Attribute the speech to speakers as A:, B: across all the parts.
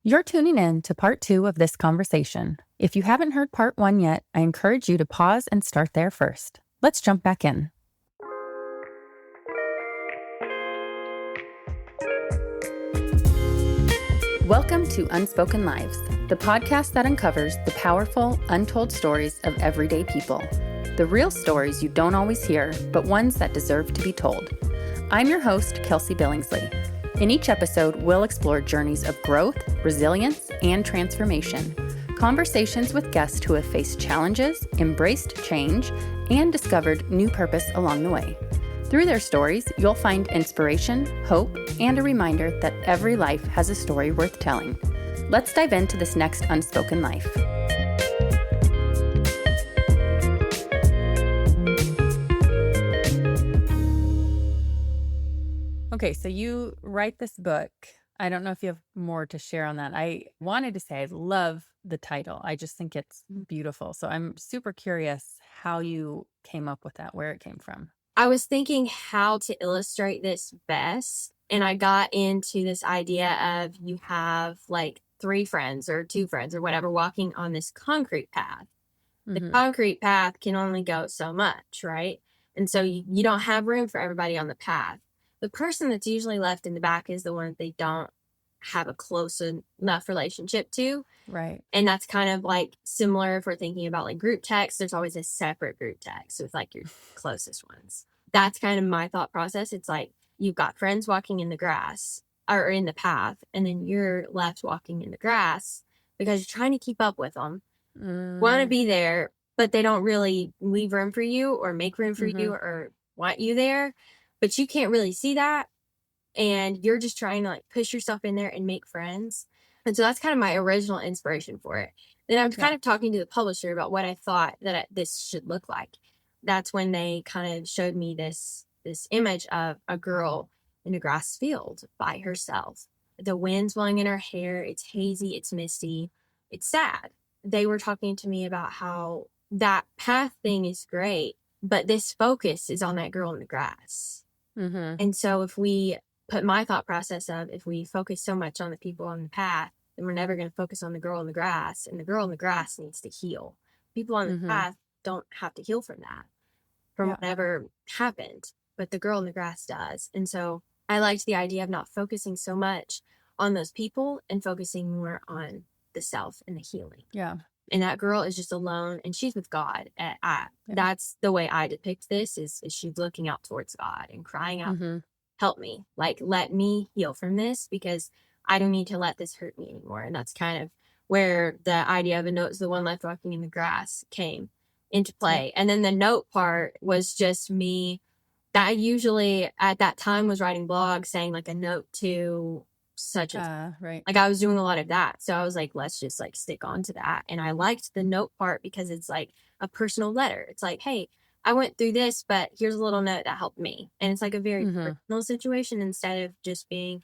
A: You're tuning in to part 2 of this conversation. If you haven't heard part 1 yet, I encourage you to pause and start there first. Let's jump back in. Welcome to Unspoken Lives, the podcast that uncovers the powerful, untold stories of everyday people. The real stories you don't always hear, but ones that deserve to be told. I'm your host, Kelsey Billingsley. In each episode, we'll explore journeys of growth, resilience, and transformation. Conversations with guests who have faced challenges, embraced change, and discovered new purpose along the way. Through their stories, you'll find inspiration, hope, and a reminder that every life has a story worth telling. Let's dive into this next unspoken life. Okay, so you write this book. I don't know if you have more to share on that. I wanted to say I love the title. I just think it's beautiful. So I'm super curious how you came up with that, where it came from.
B: I was thinking how to illustrate this best, and I got into this idea of you have like 3 friends or 2 friends or whatever walking on this concrete path. The concrete path can only go so much, right? And so you don't have room for everybody on the path. The person that's usually left in the back is the one that they don't have a close enough relationship to.
A: Right.
B: And that's kind of like similar if we're thinking about like group text. There's always a separate group text with like your closest ones. That's kind of my thought process. It's like you've got friends walking in the grass or in the path, and then you're left walking in the grass because you're trying to keep up with them. Want to be there, but they don't really leave room for you or make room for you or want you there. But you can't really see that. And you're just trying to like push yourself in there and make friends. And so that's kind of my original inspiration for it. Then I was kind of talking to the publisher about what I thought that this should look like. That's when they kind of showed me this image of a girl in a grass field by herself. The wind's blowing in her hair. It's hazy. It's misty. It's sad. They were talking to me about how that path thing is great, but this focus is on that girl in the grass. And so if we put my thought process of if we focus so much on the people on the path, then we're never going to focus on the girl in the grass, and the girl in the grass needs to heal. People on the path don't have to heal from that, from whatever happened, but the girl in the grass does. And so I liked the idea of not focusing so much on those people and focusing more on the self and the healing.
A: Yeah.
B: And that girl is just alone, and she's with God. That's the way I depict this is she's looking out towards God and crying out, help me, like, let me heal from this because I don't need to let this hurt me anymore. And that's kind of where the idea of a note's the one left walking in the grass came into play. And then the note part was just me that I usually at that time was writing blogs saying like a note to such a like I was doing a lot of that. So I was like, let's just like stick on to that. And I liked the note part because it's like a personal letter. It's like, hey, I went through this, but here's a little note that helped me. And it's like a very personal situation instead of just being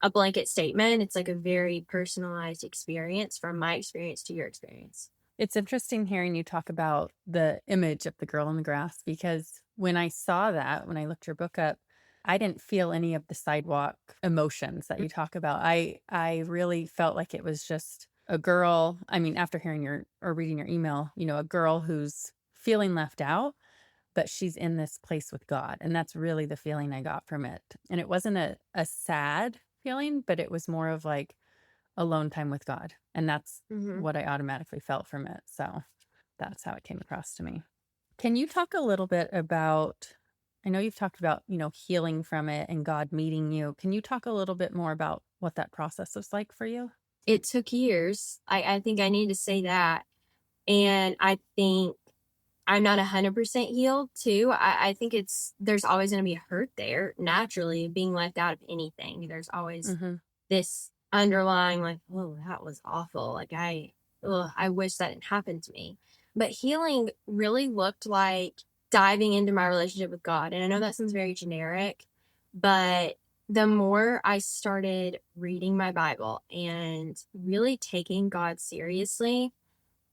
B: a blanket statement. It's like a very personalized experience from my experience to your experience.
A: It's interesting hearing you talk about the image of the girl in the grass, because when I saw that, when I looked your book up, I didn't feel any of the sidewalk emotions that you talk about. I really felt like it was just a girl. I mean, after hearing or reading your email, a girl who's feeling left out, but she's in this place with God. And that's really the feeling I got from it. And it wasn't a sad feeling, but it was more of like alone time with God. And that's what I automatically felt from it. So that's how it came across to me. Can you talk a little bit about, I know you've talked about, healing from it and God meeting you. Can you talk a little bit more about what that process was like for you?
B: It took years. I think I need to say that. And I think I'm not 100% healed too. I think there's always going to be a hurt there naturally being left out of anything. There's always this underlying like, oh, that was awful. Like I wish that didn't happen to me. But healing really looked like diving into my relationship with God. And I know that sounds very generic, but the more I started reading my Bible and really taking God seriously,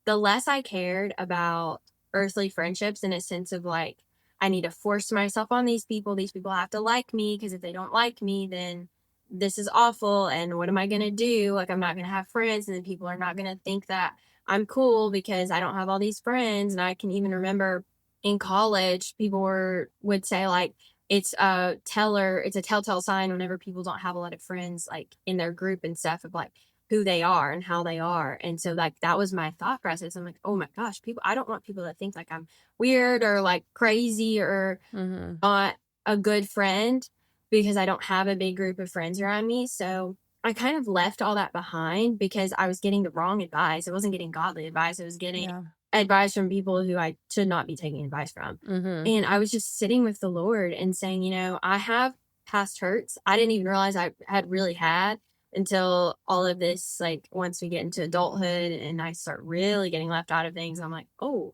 B: the less I cared about earthly friendships in a sense of like, I need to force myself on these people. These people have to like me because if they don't like me, then this is awful. And what am I going to do? Like, I'm not going to have friends. And then people are not going to think that I'm cool because I don't have all these friends. And I can even remember in college, would say, like, it's a telltale sign whenever people don't have a lot of friends, like in their group and stuff, of like who they are and how they are. And so, like, that was my thought process. I'm like, oh my gosh, I don't want people to think like I'm weird or like crazy or
A: Mhm.
B: not a good friend because I don't have a big group of friends around me. So I kind of left all that behind because I was getting the wrong advice. I wasn't getting godly advice. I was getting
A: Yeah.
B: advice from people who I should not be taking advice from.
A: Mhm.
B: And I was just sitting with the Lord and saying, I have past hurts. I didn't even realize I had really had until all of this, like, once we get into adulthood and I start really getting left out of things, I'm like, oh,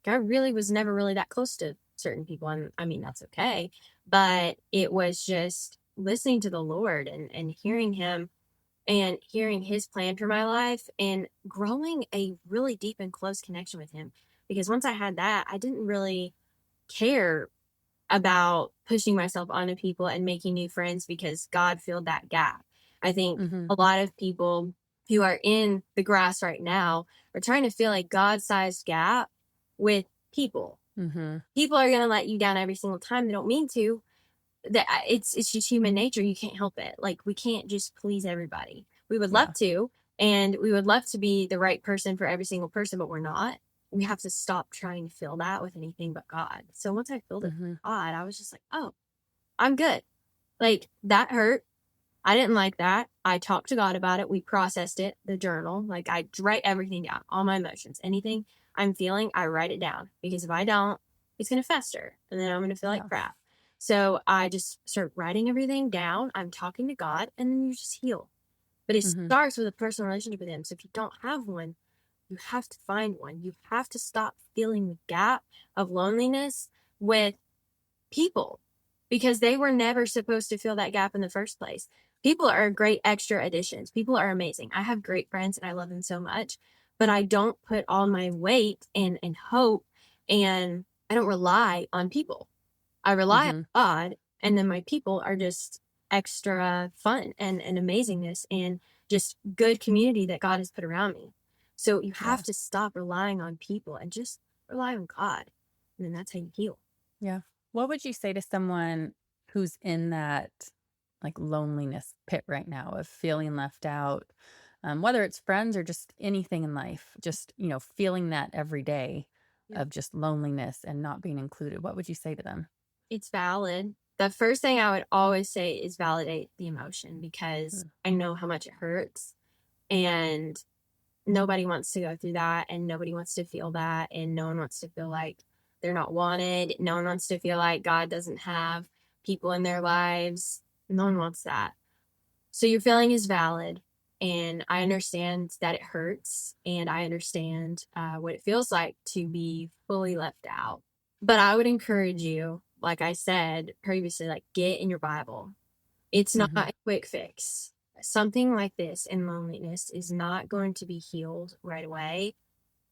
B: I really was never really that close to certain people. And I mean, that's okay. But it was just listening to the Lord and hearing him and hearing his plan for my life and growing a really deep and close connection with him. Because once I had that, I didn't really care about pushing myself onto people and making new friends because God filled that gap. I think
A: Mhm.
B: a lot of people who are in the grass right now are trying to fill a God sized gap with people.
A: Mhm.
B: People are going to let you down every single time. They don't mean to. It's just human nature. You can't help it. Like, we can't just please everybody. We would love
A: Yeah.
B: to, and we would love to be the right person for every single person, but we're not. We have to stop trying to fill that with anything but God. So once I filled it
A: Mhm.
B: with God, I was just like, oh, I'm good. Like, that hurt. I didn't like that. I talked to God about it. We processed it, the journal. Like, I write everything down, all my emotions, anything I'm feeling, I write it down because if I don't, it's going to fester and then I'm going to feel like
A: Yeah.
B: crap. So I just start writing everything down. I'm talking to God and then you just heal. But it
A: Mhm.
B: starts with a personal relationship with Him. So if you don't have one, you have to find one. You have to stop feeling the gap of loneliness with people because they were never supposed to fill that gap in the first place. People are great extra additions. People are amazing. I have great friends and I love them so much, but I don't put all my weight and hope and I don't rely on people. I rely on
A: Mhm.
B: God and then my people are just extra fun and amazingness and just good community that God has put around me. So you
A: Yeah.
B: have to stop relying on people and just rely on God. And then that's how you heal.
A: Yeah. What would you say to someone who's in that, like, loneliness pit right now of feeling left out, whether it's friends or just anything in life, just, feeling that every day of just loneliness and not being included? What would you say to them?
B: It's valid. The first thing I would always say is validate the emotion because
A: Mm.
B: I know how much it hurts and nobody wants to go through that and nobody wants to feel that and no one wants to feel like they're not wanted. No one wants to feel like God doesn't have people in their lives. No one wants that. So your feeling is valid and I understand that it hurts and I understand what it feels like to be fully left out. But I would encourage you, like I said previously, like, get in your Bible. It's not
A: Mhm.
B: a quick fix. Something like this in loneliness is not going to be healed right away.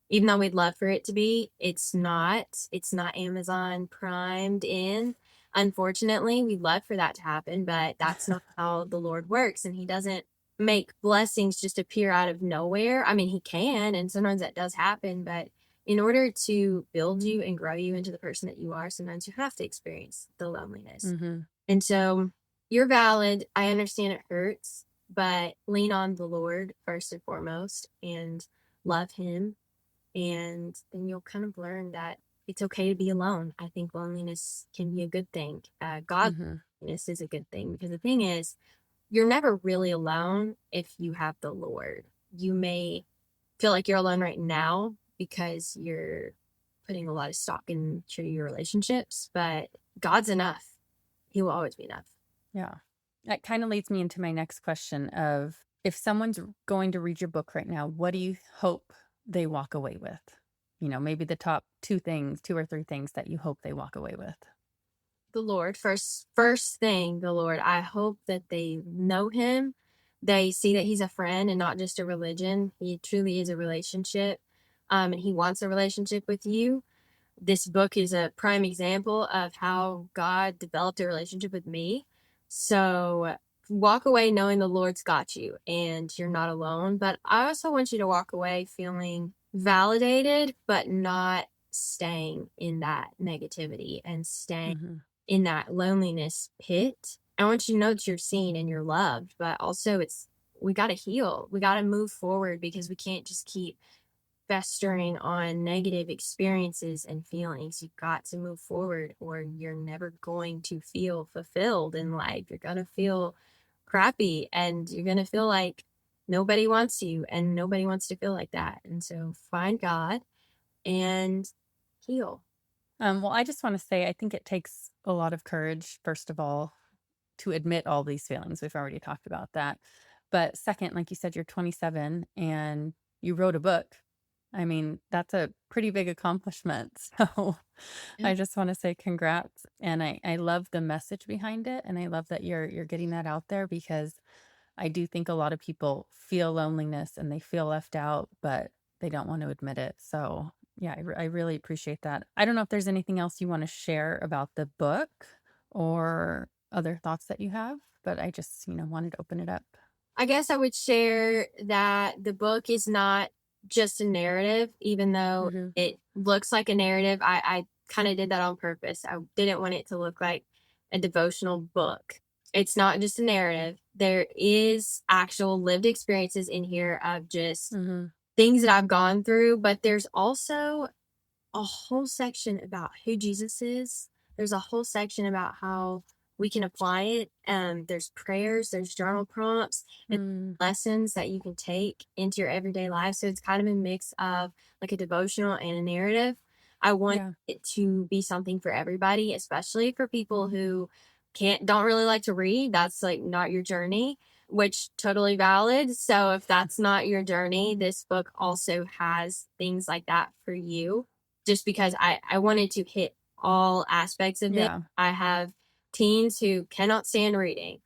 B: Even though we'd love for it to be, it's not. It's not Amazon primed in. Unfortunately, we'd love for that to happen, but that's not how the Lord works. And He doesn't make blessings just appear out of nowhere. I mean, He can, and sometimes that does happen, but in order to build you and grow you into the person that you are, sometimes you have to experience the loneliness.
A: Mhm.
B: And so you're valid. I understand it hurts, but lean on the Lord first and foremost and love Him and then you'll kind of learn that it's okay to be alone. I think loneliness can be a good thing.
A: Mhm.
B: Godliness is a good thing because the thing is, you're never really alone if you have the Lord. You may feel like you're alone right now because you're putting a lot of stock into your relationships, but God's enough. He will always be enough.
A: Yeah. That kinda leads me into my next question of, if someone's going to read your book right now, what do you hope they walk away with? Maybe the top 2 things, 2 or 3 things that you hope they walk away with.
B: The Lord first thing, the Lord. I hope that they know Him. They see that He's a friend and not just a religion. He truly is a relationship. And He wants a relationship with you. This book is a prime example of how God developed a relationship with me. So walk away knowing the Lord's got you and you're not alone. But I also want you to walk away feeling validated, but not staying in that negativity and staying
A: Mhm.
B: in that loneliness pit. I want you to know that you're seen and you're loved, but also we got to heal. We got to move forward because we can't just keep festering on negative experiences and feelings. You've got to move forward, or you're never going to feel fulfilled in life. You're going to feel crappy and you're going to feel like nobody wants you, and nobody wants to feel like that. And so find God and heal.
A: Well, I just want to say I think it takes a lot of courage, first of all, to admit all these feelings. We've already talked about that. But second, like you said, you're 27 and you wrote a book. I mean, that's a pretty big accomplishment. So
B: Yeah.
A: I just want to say congrats. And I love the message behind it. And I love that you're getting that out there, because I do think a lot of people feel loneliness and they feel left out, but they don't want to admit it. So yeah, I really appreciate that. I don't know if there's anything else you want to share about the book or other thoughts that you have, but I just, wanted to open it up.
B: I guess I would share that the book is not just a narrative, even though
A: Mhm.
B: it looks like a narrative. I kind of did that on purpose. I didn't want it to look like a devotional book. It's not just a narrative. There is actual lived experiences in here of just
A: Mhm.
B: things that I've gone through, but there's also a whole section about who Jesus is. There's a whole section about how we can apply it. There's prayers, there's journal prompts, and
A: Mm.
B: lessons that you can take into your everyday life. So it's kind of a mix of like a devotional and a narrative. I want
A: Yeah.
B: it to be something for everybody, especially for people who don't really like to read. That's like not your journey, which totally valid. So if that's not your journey, this book also has things like that for you, just because I wanted to hit all aspects of it.
A: Yeah.
B: I have teens who cannot stand reading.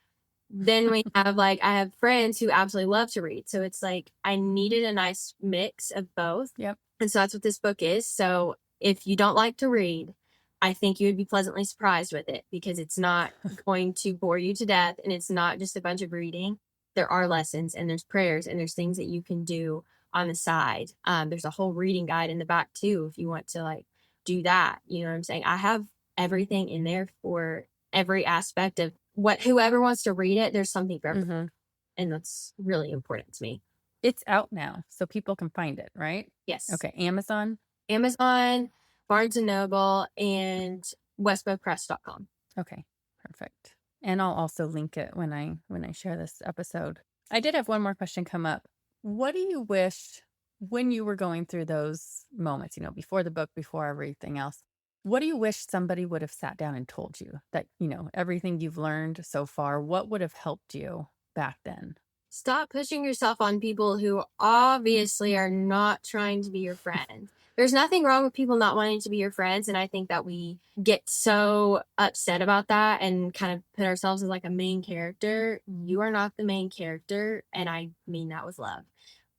B: Then we have like I have friends who absolutely love to read. So it's like I needed a nice mix of both.
A: Yep.
B: And so that's what this book is. So if you don't like to read, I think you would be pleasantly surprised with it, because it's not going to bore you to death and it's not just a bunch of reading. There are lessons and there's prayers and there's things that you can do on the side. There's a whole reading guide in the back too if you want to like do that. You know what I'm saying? I have everything in there for every aspect of what whoever wants to read it. There's something for everyone,
A: Mhm.
B: and that's really important to me.
A: It's out now, so people can find it, right?
B: Yes.
A: Okay, Amazon?
B: Amazon, Barnes and Noble, and westbowpress.com.
A: Okay, perfect. And I'll also link it when I share this episode. I did have one more question come up. What do you wish when you were going through those moments, before the book, before everything else? What do you wish somebody would have sat down and told you that, everything you've learned so far, what would have helped you back then?
B: Stop pushing yourself on people who obviously are not trying to be your friend. There's nothing wrong with people not wanting to be your friends. And I think that we get so upset about that and kind of put ourselves as like a main character. You are not the main character. And I mean that with love.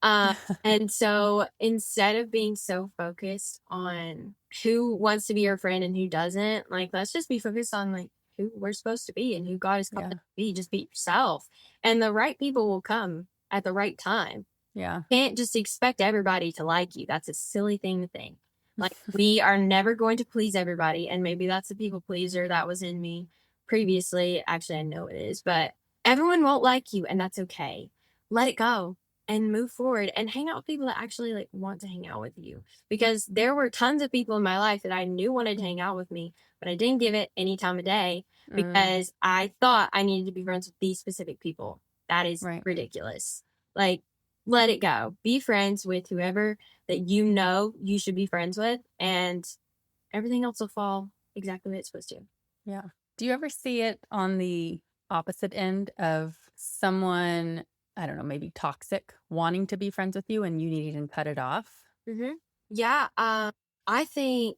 B: Uh, and so instead of being so focused on who wants to be your friend and who doesn't, like, let's just be focused on like who we're supposed to be and who God has called us
A: Yeah.
B: to be. Just be yourself, and the right people will come at the right time.
A: Yeah.
B: Can't just expect everybody to like you. That's a silly thing to think. Like, we are never going to please everybody. And maybe that's a people pleaser that was in me previously. Actually, I know it is, but everyone won't like you, and that's okay. Let it go and move forward and hang out with people that actually like want to hang out with you. Because there were tons of people in my life that I knew wanted to hang out with me, but I didn't give it any time of day
A: Mm,
B: because I thought I needed to be friends with these specific people. That is
A: right.
B: ridiculous. Like, let it go. Be friends with whoever that you know you should be friends with, and everything else will fall exactly what it's supposed to.
A: Yeah. Do you ever see it on the opposite end of someone, I don't know, maybe toxic, wanting to be friends with you and you needing to cut it off?
B: Hmm. Yeah. I think,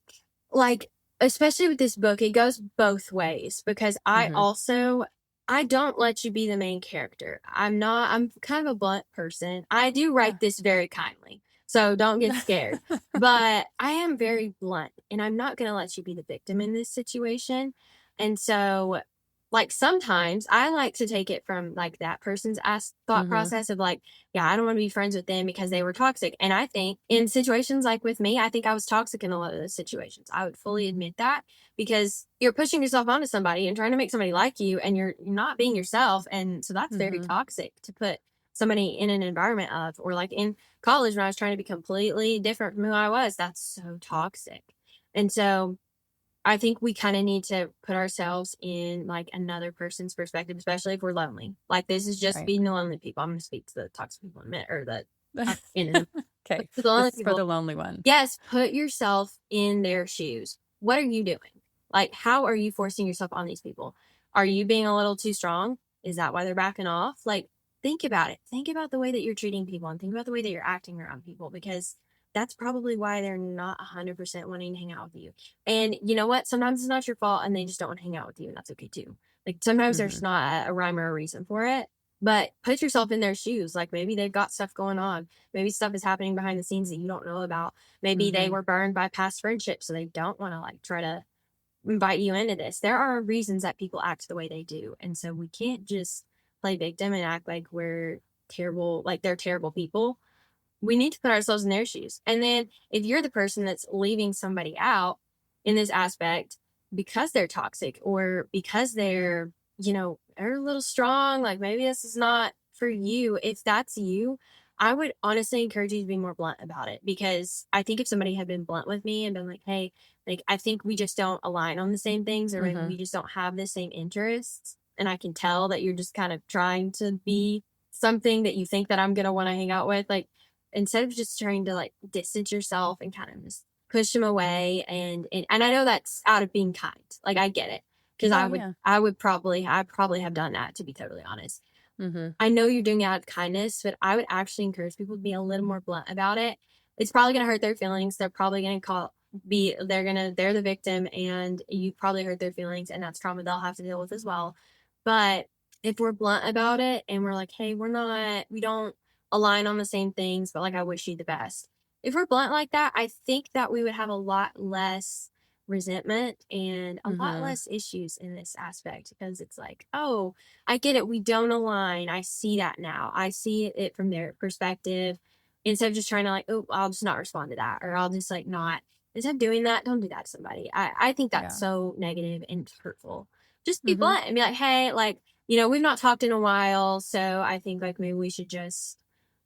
B: like, especially with this book, it goes both ways because
A: Mhm.
B: I don't let you be the main character. I'm kind of a blunt person. I do
A: Yeah.
B: write this very kindly, so don't get scared. But I am very blunt, and I'm not going to let you be the victim in this situation. And so like, sometimes I like to take it from, like, that person's thought
A: Mhm.
B: process of, like, "Yeah, I don't wanna be friends with them because they were toxic." And I think in situations like with me, I think I was toxic in a lot of those situations. I would fully admit that because you're pushing yourself onto somebody and trying to make somebody like you, and you're not being yourself, and so that's very
A: Mhm.
B: toxic to put somebody in an environment of, or, like, in college when I was trying to be completely different from who I was, that's so toxic. And so I think we kind of need to put ourselves in like another person's perspective, especially if we're lonely. Like this is just
A: Right.
B: feeding the lonely people. I'm going to speak to the toxic people in a minute, or the toxic in them. But
A: Okay.
B: to the
A: This
B: lonely
A: is for
B: people,
A: the lonely ones.
B: yes, put yourself in their shoes. What are you doing? Like, how are you forcing yourself on these people? Are you being a little too strong? Is that why they're backing off? Like, think about it. Think about the way that you're treating people and think about the way that you're acting around people because that's probably why they're not 100% wanting to hang out with you. And you know what? Sometimes it's not your fault and they just don't want to hang out with you, and that's okay too. Like, sometimes there's
A: Mhm.
B: not a rhyme or a reason for it, but put yourself in their shoes. Like, maybe they've got stuff going on. Maybe stuff is happening behind the scenes that you don't know about. Maybe they
A: Mhm.
B: were burned by past friendships, so they don't want to like try to invite you into this. There are reasons that people act the way they do. And so we can't just play victim and act like we're terrible, like they're terrible people. We need to put ourselves in their shoes. And then if you're the person that's leaving somebody out in this aspect because they're toxic or because they're a little strong, like maybe this is not for you. If that's you, I would honestly encourage you to be more blunt about it because I think if somebody had been blunt with me and been like, hey, like I think we just don't align on the same things or maybe
A: Mhm.
B: we just don't have the same interests. And I can tell that you're just kind of trying to be something that you think that I'm going to want to hang out with. Like, instead of just trying to like distance yourself and kind of just push them away and I know that's out of being kind. Like I get it. Because
A: Oh,
B: I would
A: yeah.
B: I probably have done that to be totally honest.
A: Mhm.
B: I know you're doing it out of kindness, but I would actually encourage people to be a little more blunt about it. It's probably gonna hurt their feelings. They're probably gonna they're the victim and you probably hurt their feelings and that's trauma they'll have to deal with as well. But if we're blunt about it and we're like, hey, we don't align on the same things, but like I wish you the best. If we're blunt like that, I think that we would have a lot less resentment and a lot
A: Mhm.
B: less issues in this aspect because it's like, oh, I get it. We don't align. I see that now. I see it from their perspective. Instead of just trying to like, oh, I'll just not respond to that, or I'll just like not. Instead of doing that, don't do that to somebody. I think that's
A: Yeah.
B: so negative and hurtful. Just be
A: Mhm.
B: blunt and be like, hey, like, we've not talked in a while, so I think like maybe we should just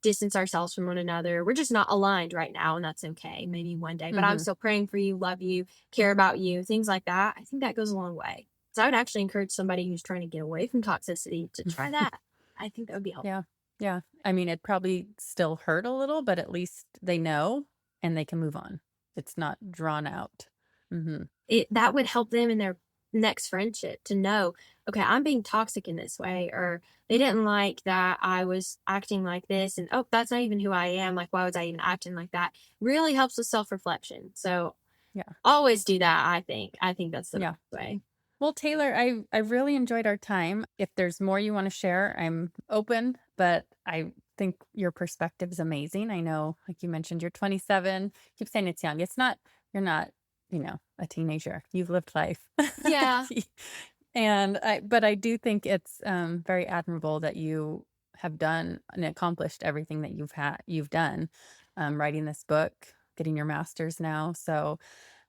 B: distance ourselves from one another. We're just not aligned right now, and that's okay. Maybe one day, but I'm
A: Mhm.
B: still praying for you, love you, care about you, things like that. I think that goes a long way. So I would actually encourage somebody who's trying to get away from toxicity to try that. I think that would be helpful.
A: Yeah. Yeah. I mean, it probably still hurt a little, but at least they know and they can move on. It's not drawn out. Mhm.
B: That would help them in their next friendship to know, okay, I'm being toxic in this way, or they didn't like that I was acting like this, and oh, that's not even who I am. Like, why was I even acting like that? Really helps with self reflection. So
A: Yeah.
B: always do that. I think that's the best
A: Yeah.
B: way.
A: Well, Taylor, I really enjoyed our time. If there's more you want to share, I'm open, but I think your perspective is amazing. I know, like you mentioned, you're 27. Keep saying it's young. It's not, you're not, a teenager. You've lived life.
B: Yeah,
A: But I do think it's very admirable that you have done and accomplished everything that you've done, writing this book, getting your master's now. So,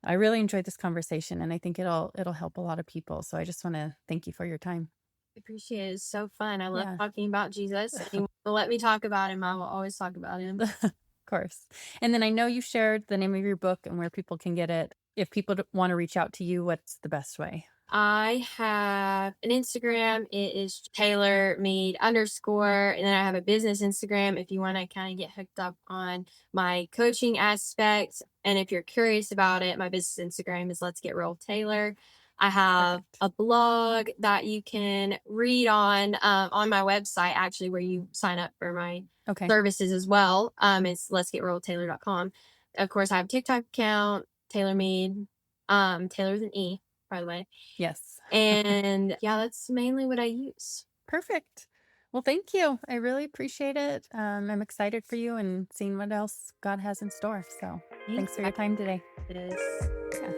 A: I really enjoyed this conversation and I think it'll help a lot of people. So I just want to thank you for your time.
B: appreciate it. It's so fun. I love
A: Yeah.
B: talking about Jesus. And let me talk about him. I will always talk about him.
A: Of course. And then I know you shared the name of your book and where people can get it. If people want to reach out to you, what's the best way?
B: I have an Instagram. It is Taylor Meade underscore. And then I have a business Instagram if you want to kind of get hooked up on my coaching aspect. And if you're curious about it, my business Instagram is Let's Get Real Taylor. I have
A: Perfect.
B: a blog that you can read on my website, actually, where you sign up for my
A: Okay.
B: services as well. It's Let's Get Real Taylor.com. Of course, I have a TikTok account, Taylor Meade, Taylor with an E, by the way.
A: Yes.
B: And yeah, that's mainly what I use.
A: Perfect. Well, thank you. I really appreciate it. I'm excited for you and seeing what else God has in store. So
B: Thank
A: thanks
B: you.
A: for your time today.
B: This.
A: Yeah.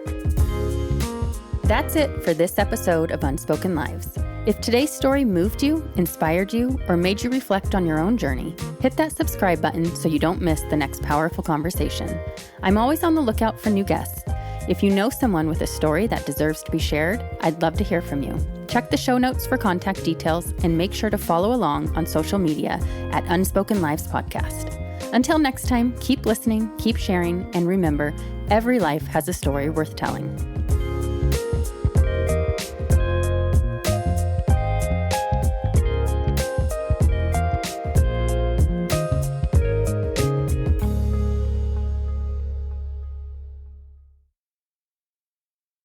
A: That's it for this episode of Unspoken Lives. If today's story moved you, inspired you, or made you reflect on your own journey, hit that subscribe button so you don't miss the next powerful conversation. I'm always on the lookout for new guests. If you know someone with a story that deserves to be shared, I'd love to hear from you. Check the show notes for contact details and make sure to follow along on social media at Unspoken Lives Podcast. Until next time, keep listening, keep sharing, and remember, every life has a story worth telling.